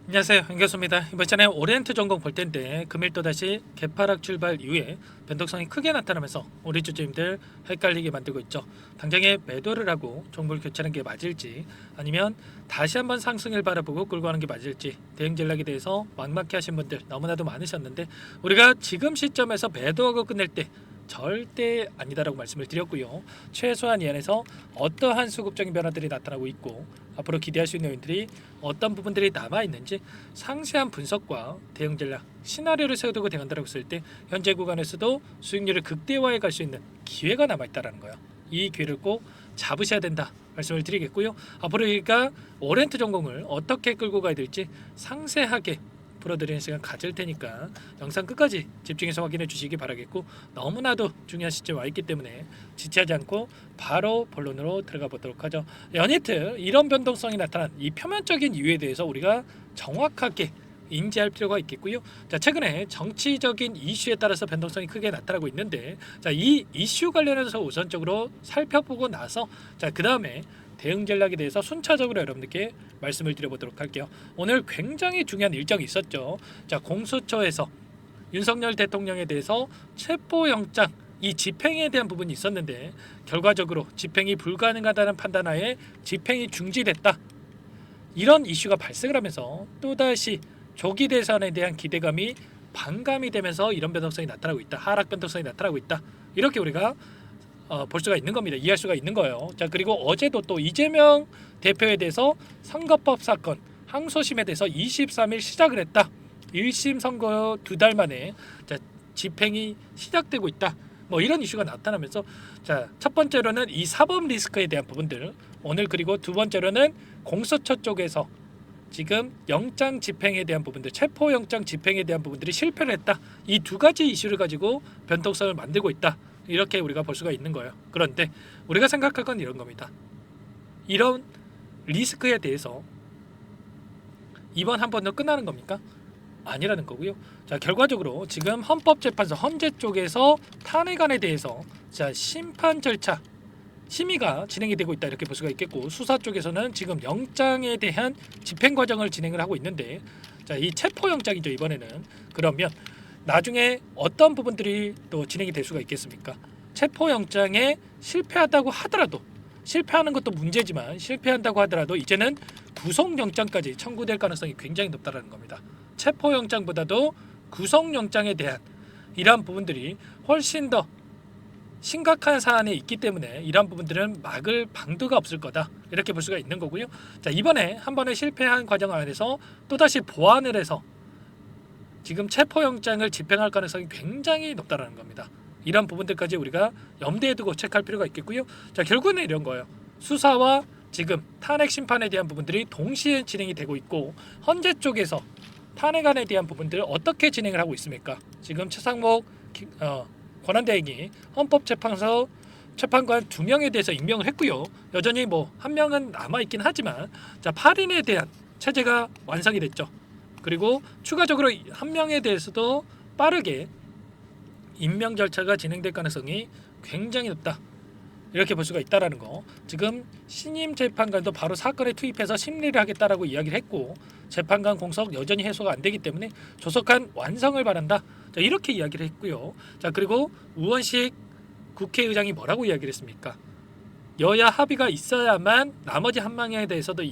안녕하세요, 윤교수입니다. 이번 시간에 오리엔트 전공 볼 텐데 금일 또다시 개파락 출발 이후에 변동성이 크게 나타나면서 우리 주주님들 헷갈리게 만들고 있죠. 당장에 매도를 하고 종목을 교체하는 게 맞을지, 아니면 다시 한번 상승을 바라보고 끌고 가는 게 맞을지, 대응 전략에 대해서 막막해 하신 분들 너무나도 많으셨는데, 우리가 지금 시점에서 매도하고 끝낼 때 절대 아니다라고 말씀을 드렸고요. 최소한 이 안에서 어떠한 수급적인 변화들이 나타나고 있고 앞으로 기대할 수 있는 요인들이 어떤 부분들이 남아 있는지 상세한 분석과 대응 전략, 시나리오를 세워두고 대응한다고 했을 때 현재 구간에서도 수익률을 극대화해 갈 수 있는 기회가 남아 있다라는 거예요. 이 기회를 꼭 잡으셔야 된다 말씀을 드리겠고요. 앞으로 우리가 오렌트 전공을 어떻게 끌고 가야 될지 상세하게 풀어드리는 시간 가질 테니까 영상 끝까지 집중해서 확인해 주시기 바라겠고, 너무나도 중요한 시점에 와 있기 때문에 지체하지 않고 바로 본론으로 들어가 보도록 하죠. 연이트 이런 변동성이 나타난 이 표면적인 이유에 대해서 우리가 정확하게 인지할 필요가 있겠고요. 자, 최근에 정치적인 이슈에 따라서 변동성이 크게 나타나고 있는데, 자, 이 이슈 관련해서 우선적으로 살펴보고 나서 그 다음에 대응 전략에 대해서 순차적으로 여러분들께 말씀을 드려보도록 할게요. 오늘 굉장히 중요한 일정이 있었죠. 자, 공수처에서 윤석열 대통령에 대해서 체포영장 이 집행에 대한 부분이 있었는데, 결과적으로 집행이 불가능하다는 판단하에 집행이 중지됐다. 이런 이슈가 발생을 하면서 또다시 조기 대선에 대한 기대감이 반감이 되면서 이런 변동성이 나타나고 있다. 하락 변동성이 나타나고 있다. 이렇게 우리가 볼 수가 있는 겁니다. 이해할 수가 있는 거예요. 자, 그리고 어제도 또 이재명 대표에 대해서 선거법 사건 항소심에 대해서 23일 시작을 했다. 1심 선거 2달 만에 집행이 시작되고 있다. 뭐 이런 이슈가 나타나면서, 자, 첫 번째로는 이 사법 리스크에 대한 부분들 오늘, 그리고 두 번째로는 공수처 쪽에서 지금 영장 집행에 대한 부분들, 체포 영장 집행에 대한 부분들이 실패를 했다. 이 두 가지 이슈를 가지고 변동성을 만들고 있다. 이렇게 우리가 볼 수가 있는 거예요. 그런데 우리가 생각할 건 이런 겁니다. 이런 리스크에 대해서 이번 한 번도 끝나는 겁니까? 아니라는 거고요. 자, 결과적으로 지금 헌법재판소 헌재 쪽에서 탄핵안에 대해서 심판 절차 심의가 진행이 되고 있다, 이렇게 볼 수가 있겠고, 수사 쪽에서는 지금 영장에 대한 집행 과정을 진행을 하고 있는데, 이 체포 영장이죠 이번에는. 그러면 나중에 어떤 부분들이 또 진행이 될 수가 있겠습니까? 체포 영장에 실패하다고 하더라도, 실패하는 것도 문제지만 실패한다고 하더라도 이제는 구속 영장까지 청구될 가능성이 굉장히 높다라는 겁니다. 체포 영장보다도 구속 영장에 대한 이러한 부분들이 훨씬 더 심각한 사안에 있기 때문에 이러한 부분들은 막을 방도가 없을 거다, 이렇게 볼 수가 있는 거고요. 자, 이번에 한 번에 실패한 과정 안에서 또다시 보완을 해서 지금 체포영장을 집행할 가능성이 굉장히 높다라는 겁니다. 이런 부분들까지 우리가 염두에 두고 체크할 필요가 있겠고요. 자, 결국은 이런 거예요. 수사와 지금 탄핵 심판에 대한 부분들이 동시에 진행이 되고 있고, 헌재 쪽에서 탄핵안에 대한 부분들을 어떻게 진행을 하고 있습니까? 지금 최상목 권한대행이 헌법재판소 재판관 2명에 대해서 임명을 했고요. 여전히 뭐 1명은 남아있긴 하지만, 자, 8인에 대한 체제가 완성이 됐죠. 그리고 추가적으로 1명에 대해서도 빠르게 임명 절차가 진행될 가능성이 굉장히 높다, 이렇게 볼 수가 있다라는 거. 지금 신임 재판관도 바로 사건에 투입해서 심리를 하겠다라고 이야기를 했고, 재판관 공석 여전히 해소가 안 되기 때문에 조속한 완성을 바란다. 자, 이렇게 이야기를 했고요. 자, 그리고 우원식 국회의장이 뭐라고 이야기를 했습니까? 여야 합의가 있어야만 나머지 1명에 대해서도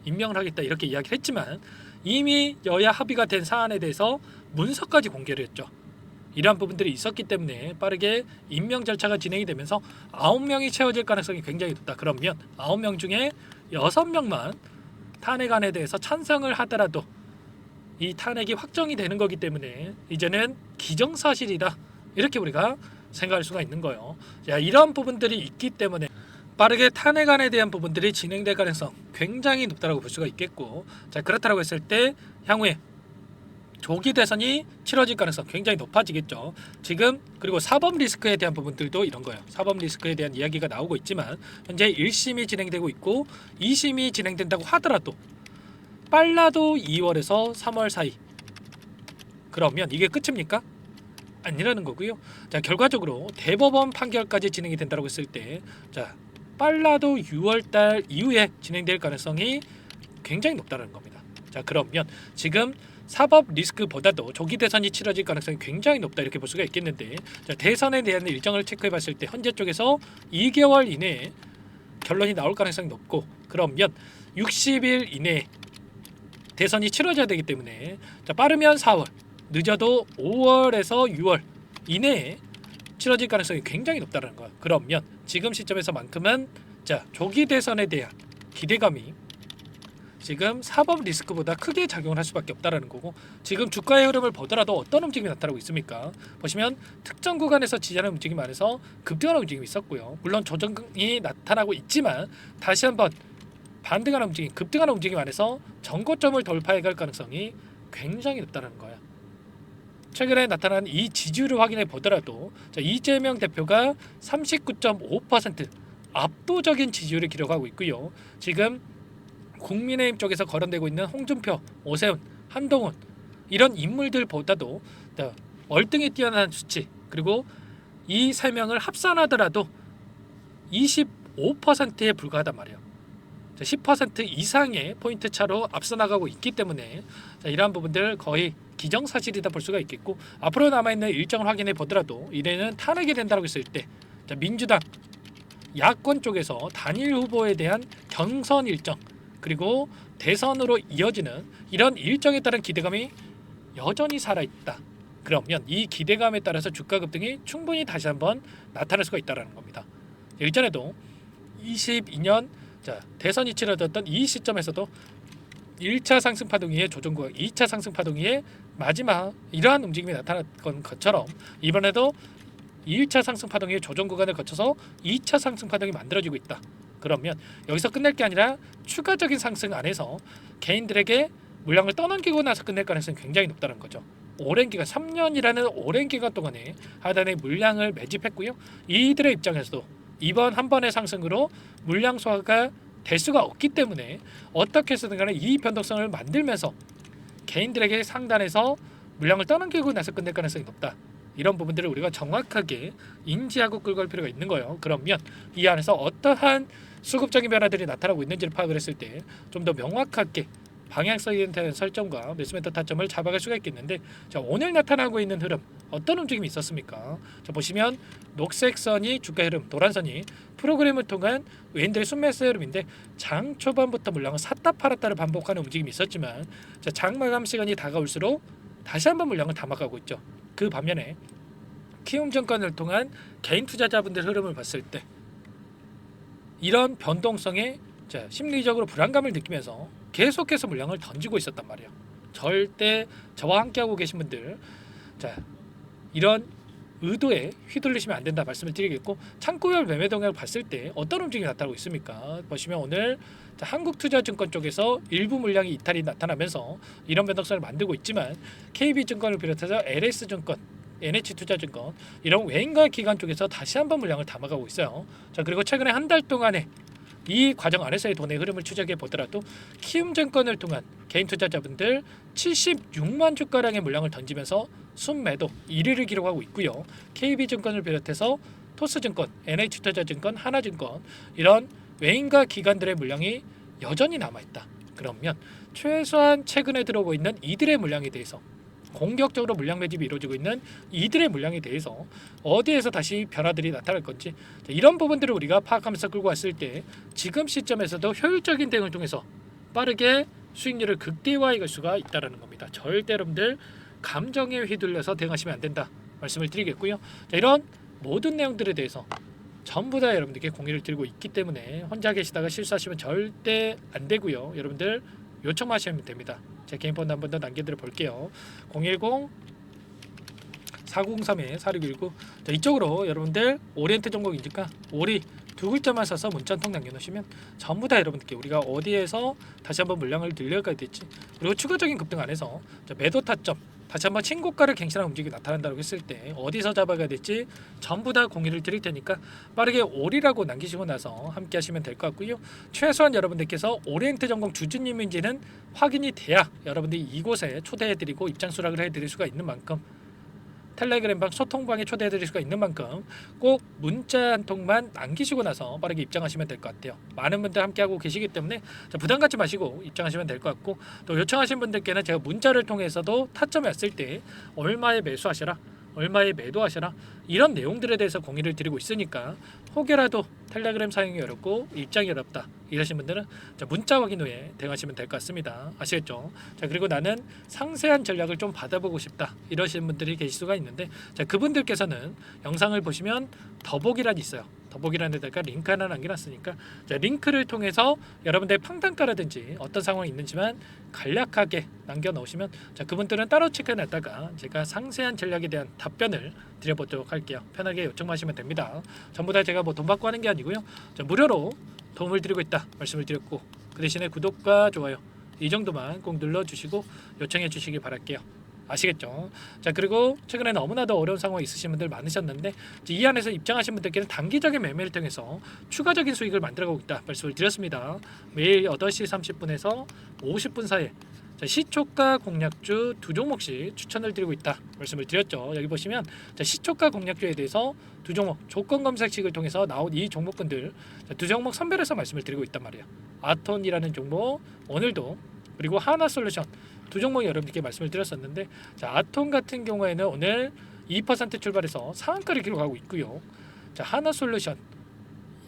임명을 하겠다, 이렇게 이야기를 했지만, 이미 여야 합의가 된 사안에 대해서 문서까지 공개를 했죠. 이러한 부분들이 있었기 때문에 빠르게 임명 절차가 진행이 되면서 9명이 채워질 가능성이 굉장히 높다. 그러면 9명 중에 6명만 탄핵안에 대해서 찬성을 하더라도 이 탄핵이 확정이 되는 거기 때문에 이제는 기정사실이다, 이렇게 우리가 생각할 수가 있는 거예요. 자, 이런 부분들이 있기 때문에 빠르게 탄핵안에 대한 부분들이 진행될 가능성 굉장히 높다고 볼 수가 있겠고, 자, 그렇다고 했을 때 향후에 조기 대선이 치러질 가능성 굉장히 높아지겠죠. 지금 그리고 사법 리스크에 대한 부분들도 이런 거예요. 사법 리스크에 대한 이야기가 나오고 있지만 현재 1심이 진행되고 있고 2심이 진행된다고 하더라도 빨라도 2월에서 3월 사이, 그러면 이게 끝입니까? 아니라는 거고요. 자, 결과적으로 대법원 판결까지 진행이 된다고 했을 때, 자, 빨라도 6월달 이후에 진행될 가능성이 굉장히 높다는 겁니다. 자 그러면 지금 사법 리스크보다도 조기 대선이 치러질 가능성이 굉장히 높다 이렇게 볼 수가 있겠는데, 자, 대선에 대한 일정을 체크해봤을 때 현재 쪽에서 2개월 이내에 결론이 나올 가능성이 높고, 그러면 60일 이내에 대선이 치러져야 되기 때문에 자, 빠르면 4월, 늦어도 5월에서 6월 이내에 치러질 가능성이 굉장히 높다는 거야. 그러면 지금 시점에서만큼은 자 조기 대선에 대한 기대감이 지금 사법 리스크보다 크게 작용을 할 수밖에 없다라는 거고, 지금 주가의 흐름을 보더라도 어떤 움직임이 나타나고 있습니까? 보시면 특정 구간에서 지지하는 움직임 안에서 급등하는 움직임이 있었고요. 물론 조정이 나타나고 있지만 다시 한번 반등하는 움직임, 급등하는 움직임 안에서 전고점을 돌파해 갈 가능성이 굉장히 높다는 거야. 최근에 나타난 이 지지율을 확인해 보더라도 자, 이재명 대표가 39.5% 압도적인 지지율을 기록하고 있고요. 지금 국민의힘 쪽에서 거론되고 있는 홍준표, 오세훈, 한동훈 이런 인물들보다도 월등히 뛰어난 수치, 그리고 이 세 명을 합산하더라도 25%에 불과하단 말이에요. 10% 이상의 포인트 차로 앞서 나가고 있기 때문에 자, 이러한 부분들 거의 기정사실이다 볼 수가 있겠고, 앞으로 남아있는 일정을 확인해 보더라도 이래는 탄핵이 된다고 했을 때 자, 민주당 야권 쪽에서 단일 후보에 대한 경선 일정, 그리고 대선으로 이어지는 이런 일정에 따른 기대감이 여전히 살아있다. 그러면 이 기대감에 따라서 주가 급등이 충분히 다시 한번 나타날 수가 있다는 겁니다. 일전에도 22년 자, 대선이 치러졌던 이 시점에서도 1차 상승 파동 이후에 조정구간, 2차 상승 파동 이후에 마지막 이러한 움직임이 나타났던 것처럼 이번에도 1차 상승 파동 이후에 조정 구간을 거쳐서 2차 상승 파동이 만들어지고 있다. 그러면 여기서 끝낼 게 아니라 추가적인 상승 안에서 개인들에게 물량을 떠넘기고 나서 끝낼 가능성이 굉장히 높다는 거죠. 오랜 기간, 3년이라는 오랜 기간 동안에 하단에 물량을 매집했고요. 이들의 입장에서도 이번 한 번의 상승으로 물량 소화가 될 수가 없기 때문에 어떻게 해서든 간에 이 변동성을 만들면서 개인들에게 상단에서 물량을 떠넘기고 나서 끝낼 가능성이 높다. 이런 부분들을 우리가 정확하게 인지하고 끌고 갈 필요가 있는 거예요. 그러면 이 안에서 어떠한 수급적인 변화들이 나타나고 있는지를 파악을 했을 때 좀 더 명확하게 방향성에 대한 설정과 매수매도 타점을 잡아갈 수가 있겠는데, 자, 오늘 나타나고 있는 흐름 어떤 움직임이 있었습니까? 자, 보시면 녹색 선이 주가 흐름, 노란 선이 프로그램을 통한 외인들의 순매수 흐름인데, 장 초반부터 물량을 샀다 팔았다를 반복하는 움직임이 있었지만 자, 장 마감 시간이 다가올수록 다시 한번 물량을 담아가고 있죠. 그 반면에 키움증권을 통한 개인 투자자분들 흐름을 봤을 때 이런 변동성에 자, 심리적으로 불안감을 느끼면서 계속해서 물량을 던지고 있었단 말이에요. 절대 저와 함께하고 계신 분들 자, 이런 의도에 휘둘리시면 안 된다 말씀을 드리겠고, 창구별 매매 동향을 봤을 때 어떤 움직임이 나타나고 있습니까? 보시면 오늘 자, 한국투자증권 쪽에서 일부 물량이 이탈이 나타나면서 이런 변동성을 만들고 있지만 KB증권을 비롯해서 LS증권, NH투자증권 이런 외인과 기관 쪽에서 다시 한번 물량을 담아가고 있어요. 자, 그리고 최근에 한 달 동안에 이 과정 안에서의 돈의 흐름을 추적해 보더라도 키움증권을 통한 개인 투자자분들 76만 주가량의 물량을 던지면서 순매도 1위를 기록하고 있고요. KB증권을 비롯해서 토스증권, NH투자증권, 하나증권 이런 외인과 기관들의 물량이 여전히 남아있다. 그러면 최소한 최근에 들어오고 있는 이들의 물량에 대해서, 공격적으로 물량 매집이 이루어지고 있는 이들의 물량에 대해서 어디에서 다시 변화들이 나타날 건지, 이런 부분들을 우리가 파악하면서 끌고 왔을 때 지금 시점에서도 효율적인 대응을 통해서 빠르게 수익률을 극대화해 갈 수가 있다는 겁니다. 절대 여러분들 감정에 휘둘려서 대응하시면 안 된다 말씀을 드리겠고요. 자, 이런 모든 내용들에 대해서 전부 다 여러분들께 공유를 드리고 있기 때문에 혼자 계시다가 실수하시면 절대 안 되고요. 여러분들 요청만 하시면 됩니다. 제 개인 폰도 한 번 더 남겨드려 볼게요. 010-4903-4619. 자, 이쪽으로 여러분들 오리엔트 종목이니까 오리 두 글자만 써서 문자 한 통 남겨놓으시면 전부 다 여러분들께 우리가 어디에서 다시 한번 물량을 늘려가야 될지, 그리고 추가적인 급등 안에서 매도 타점 다시 한번 신고가를 갱신하는 움직임이 나타난다고 했을 때 어디서 잡아가야 될지 전부 다 공유를 드릴 테니까 빠르게 오리라고 남기시고 나서 함께 하시면 될 것 같고요. 최소한 여러분들께서 오리엔트 전공 주주님인지는 확인이 돼야 여러분들이 이곳에 초대해드리고 입장 수락을 해드릴 수가 있는 만큼 텔레그램방 소통방에 초대해드릴 수가 있는 만큼 꼭 문자 한 통만 남기시고 나서 빠르게 입장하시면 될 것 같아요. 많은 분들 함께하고 계시기 때문에 부담 갖지 마시고 입장하시면 될 것 같고, 또 요청하신 분들께는 제가 문자를 통해서도 타점이 왔을 때 얼마에 매수하시라, 얼마에 매도하시라, 이런 내용들에 대해서 공유를 드리고 있으니까 혹여라도 텔레그램 사용이 어렵고 입장이 어렵다 이러신 분들은 문자 확인 후에 대응하시면 될 것 같습니다. 아시겠죠? 자, 그리고 나는 상세한 전략을 좀 받아보고 싶다 이러신 분들이 계실 수가 있는데, 자, 그분들께서는 영상을 보시면 더보기란이 있어요. 더보기란에다가 링크 하나 남겨놨으니까, 자, 링크를 통해서 여러분들의 평단가라든지 어떤 상황이 있는지만 간략하게 남겨놓으시면, 자, 그분들은 따로 체크해놨다가 제가 상세한 전략에 대한 답변을 드려보도록 할게요. 편하게 요청하시면 됩니다. 전부 다 제가 뭐 돈 받고 하는 게 아니고요. 자, 무료로 도움을 드리고 있다 말씀을 드렸고, 그 대신에 구독과 좋아요 이 정도만 꼭 눌러주시고 요청해 주시기 바랄게요. 아시겠죠? 자, 그리고 최근에 너무나도 어려운 상황이 있으신 분들 많으셨는데, 이 안에서 입장하신 분들께는 단기적인 매매를 통해서 추가적인 수익을 만들어가고 있다 말씀을 드렸습니다. 매일 8시 30분에서 50분 사이에 시초가 공략주 두 종목씩 추천을 드리고 있다 말씀을 드렸죠. 여기 보시면 시초가 공략주에 대해서 두 종목 조건 검색식을 통해서 나온 이 종목군들 두 종목 선별해서 말씀을 드리고 있단 말이에요. 아톤이라는 종목 오늘도, 그리고 하나솔루션 두 종목 여러분께 말씀을 드렸었는데, 자, 아톤 같은 경우에는 오늘 2% 출발해서 상한가를 기록하고 있고요. 자, 하나솔루션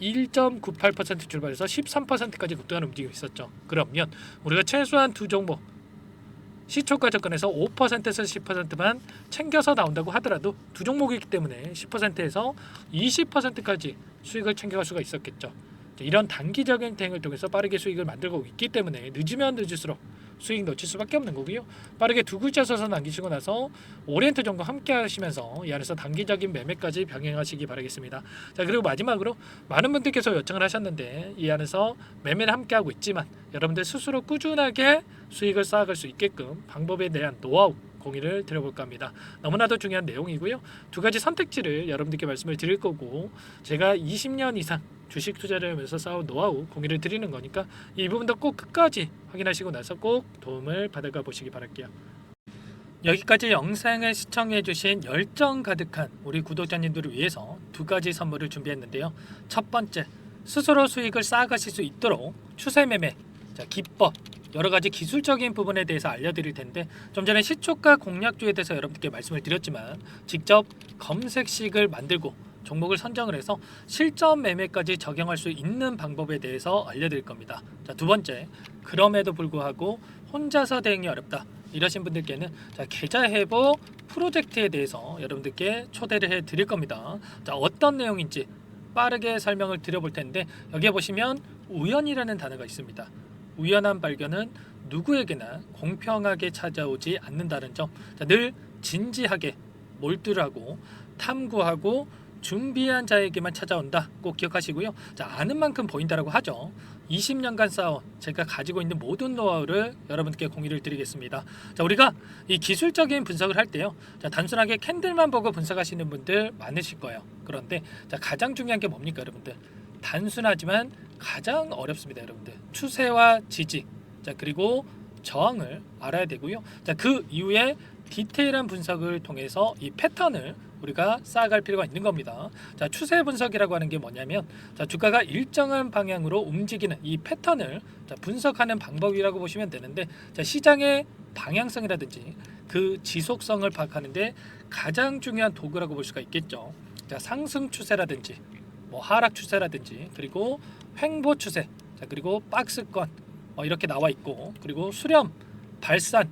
1.98% 출발해서 13%까지 급등하는 움직임이 있었죠. 그러면 우리가 최소한 두 종목 시초가 접근해서 5%에서 10%만 챙겨서 나온다고 하더라도 두 종목이기 때문에 10%에서 20%까지 수익을 챙겨갈 수가 있었겠죠. 이런 단기적인 대응을 통해서 빠르게 수익을 만들고 있기 때문에 늦으면 늦을수록 수익 놓칠 수밖에 없는 거고요. 빠르게 두 글자 써서 남기시고 나서 오리엔트 정도 함께 하시면서 이 안에서 단기적인 매매까지 병행하시기 바라겠습니다. 자, 그리고 마지막으로 많은 분들께서 요청을 하셨는데, 이 안에서 매매를 함께 하고 있지만 여러분들 스스로 꾸준하게 수익을 쌓아갈 수 있게끔 방법에 대한 노하우 공유를 드려볼까 합니다. 너무나도 중요한 내용이고요. 두 가지 선택지를 여러분들께 말씀을 드릴 거고, 제가 20년 이상 주식 투자를 하면서 쌓은 노하우 공유를 드리는 거니까 이 부분도 꼭 끝까지 확인하시고 나서 꼭 도움을 받아가 보시기 바랄게요. 여기까지 영상을 시청해 주신 열정 가득한 우리 구독자님들을 위해서 두 가지 선물을 준비했는데요. 첫 번째, 스스로 수익을 쌓아가실 수 있도록 추세 매매 기법, 여러 가지 기술적인 부분에 대해서 알려드릴 텐데, 좀 전에 시초가 공략주에 대해서 여러분께 말씀을 드렸지만 직접 검색식을 만들고 종목을 선정을 해서 실전 매매까지 적용할 수 있는 방법에 대해서 알려드릴 겁니다. 자, 두 번째, 그럼에도 불구하고 혼자서 대응이 어렵다 이러신 분들께는 계좌 회복 프로젝트에 대해서 여러분들께 초대를 해 드릴 겁니다. 자, 어떤 내용인지 빠르게 설명을 드려볼 텐데, 여기에 보시면 우연이라는 단어가 있습니다. 우연한 발견은 누구에게나 공평하게 찾아오지 않는다는 점, 늘 진지하게 몰두하고 탐구하고 준비한 자에게만 찾아온다 꼭 기억하시고요. 자, 아는 만큼 보인다라고 하죠. 20년간 쌓아온 제가 가지고 있는 모든 노하우를 여러분께 공유를 드리겠습니다. 자, 우리가 이 기술적인 분석을 할 때요, 자, 단순하게 캔들만 보고 분석하시는 분들 많으실 거예요. 그런데 자, 가장 중요한 게 뭡니까 여러분들? 단순하지만 가장 어렵습니다 여러분들. 추세와 지지, 자, 그리고 저항을 알아야 되고요. 자, 그 이후에 디테일한 분석을 통해서 이 패턴을 우리가 쌓아갈 필요가 있는 겁니다. 자, 추세 분석이라고 하는 게 뭐냐면, 자, 주가가 일정한 방향으로 움직이는 이 패턴을 분석하는 방법이라고 보시면 되는데, 자, 시장의 방향성이라든지 그 지속성을 파악하는데 가장 중요한 도구라고 볼 수가 있겠죠. 자, 상승 추세라든지 뭐 하락 추세라든지, 그리고 횡보 추세, 자, 그리고 박스권 이렇게 나와 있고, 그리고 수렴, 발산,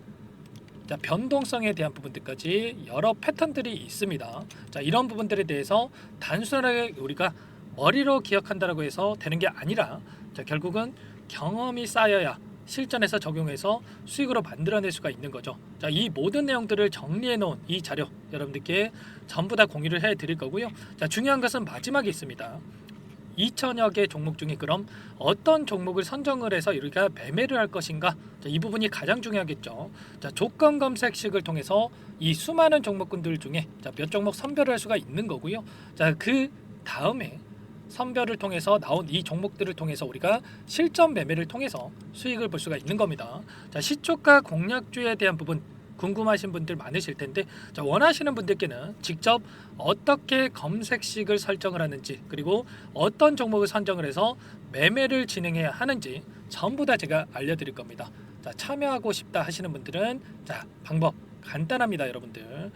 자, 변동성에 대한 부분들까지 여러 패턴들이 있습니다. 자, 이런 부분들에 대해서 단순하게 우리가 머리로 기억한다라고 해서 되는 게 아니라, 자, 결국은 경험이 쌓여야 실전에서 적용해서 수익으로 만들어낼 수가 있는 거죠. 자, 이 모든 내용들을 정리해 놓은 이 자료 여러분들께 전부 다 공유를 해 드릴 거고요. 자, 중요한 것은 마지막에 있습니다. 2천여 개 종목 중에 그럼 어떤 종목을 선정을 해서 우리가 매매를 할 것인가? 자, 이 부분이 가장 중요하겠죠. 자, 조건 검색식을 통해서 이 수많은 종목군들 중에 몇 종목 선별을 할 수가 있는 거고요. 자, 그 다음에 선별을 통해서 나온 이 종목들을 통해서 우리가 실전 매매를 통해서 수익을 볼 수가 있는 겁니다. 자, 시초가 공략주에 대한 부분 궁금하신 분들 많으실 텐데 자, 원하시는 분들께는 직접 어떻게 검색식을 설정을 하는지 그리고 어떤 종목을 선정을 해서 매매를 진행해야 하는지 전부 다 제가 알려드릴 겁니다. 자, 참여하고 싶다 하시는 분들은 자, 방법 간단합니다, 여러분들.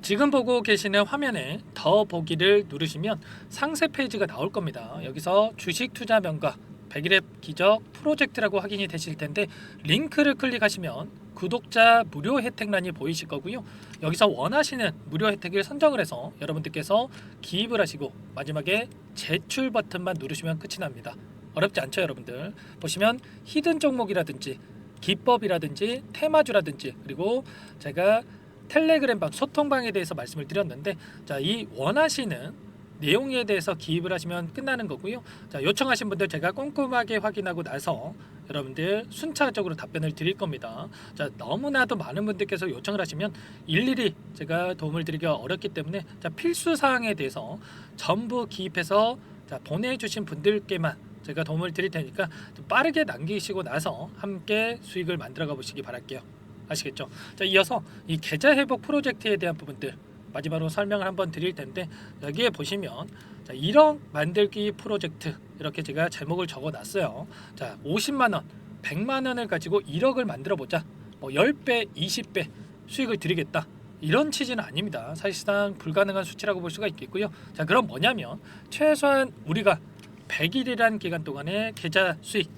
지금 보고 계시는 화면에 더 보기를 누르시면 상세 페이지가 나올 겁니다. 여기서 주식 투자 명가 100일의 기적 프로젝트라고 확인이 되실 텐데 링크를 클릭하시면 구독자 무료 혜택란이 보이실 거고요. 여기서 원하시는 무료 혜택을 선정을 해서 여러분들께서 기입을 하시고 마지막에 제출 버튼만 누르시면 끝이 납니다. 어렵지 않죠, 여러분들. 보시면 히든 종목이라든지 기법이라든지 테마주라든지 그리고 제가 텔레그램방 소통방에 대해서 말씀을 드렸는데 자, 이 원하시는 내용에 대해서 기입을 하시면 끝나는 거고요. 자, 요청하신 분들 제가 꼼꼼하게 확인하고 나서 여러분들 순차적으로 답변을 드릴 겁니다. 자, 너무나도 많은 분들께서 요청을 하시면 일일이 제가 도움을 드리기가 어렵기 때문에 자, 필수 사항에 대해서 전부 기입해서 자, 보내주신 분들께만 제가 도움을 드릴 테니까 좀 빠르게 남기시고 나서 함께 수익을 만들어가 보시기 바랄게요. 아시겠죠? 자, 이어서 이 계좌 회복 프로젝트에 대한 부분들 마지막으로 설명을 한번 드릴 텐데 여기에 보시면 자, 1억 만들기 프로젝트 이렇게 제가 제목을 적어 놨어요. 자, 50만 원, 100만 원을 가지고 1억을 만들어 보자. 뭐 10배, 20배 수익을 드리겠다. 이런 취지는 아닙니다. 사실상 불가능한 수치라고 볼 수가 있겠고요. 자, 그럼 뭐냐면 최소한 우리가 100일이란 기간 동안에 계좌 수익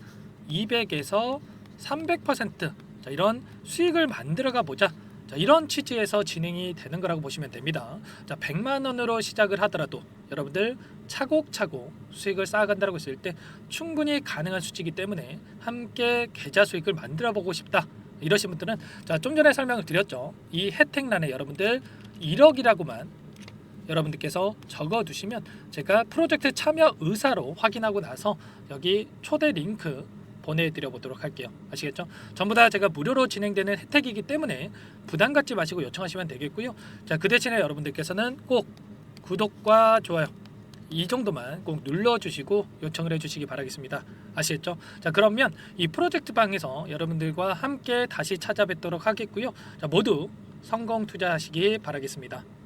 200에서 300% 자, 이런 수익을 만들어가 보자. 자, 이런 취지에서 진행이 되는 거라고 보시면 됩니다. 자, 100만 원으로 시작을 하더라도 여러분들 차곡차곡 수익을 쌓아간다고 했을 때 충분히 가능한 수치이기 때문에 함께 계좌 수익을 만들어 보고 싶다. 이러신 분들은 자, 좀 전에 설명을 드렸죠. 이 혜택란에 여러분들 1억이라고만 여러분들께서 적어 두시면 제가 프로젝트 참여 의사로 확인하고 나서 여기 초대 링크 보내드려 보도록 할게요. 아시겠죠? 전부 다 제가 무료로 진행되는 혜택이기 때문에 부담 갖지 마시고 요청하시면 되겠고요. 자, 그 대신에 여러분들께서는 꼭 구독과 좋아요 이 정도만 꼭 눌러주시고 요청을 해주시기 바라겠습니다. 아시겠죠? 자, 그러면 이 프로젝트 방에서 여러분들과 함께 다시 찾아뵙도록 하겠고요. 자, 모두 성공 투자하시기 바라겠습니다.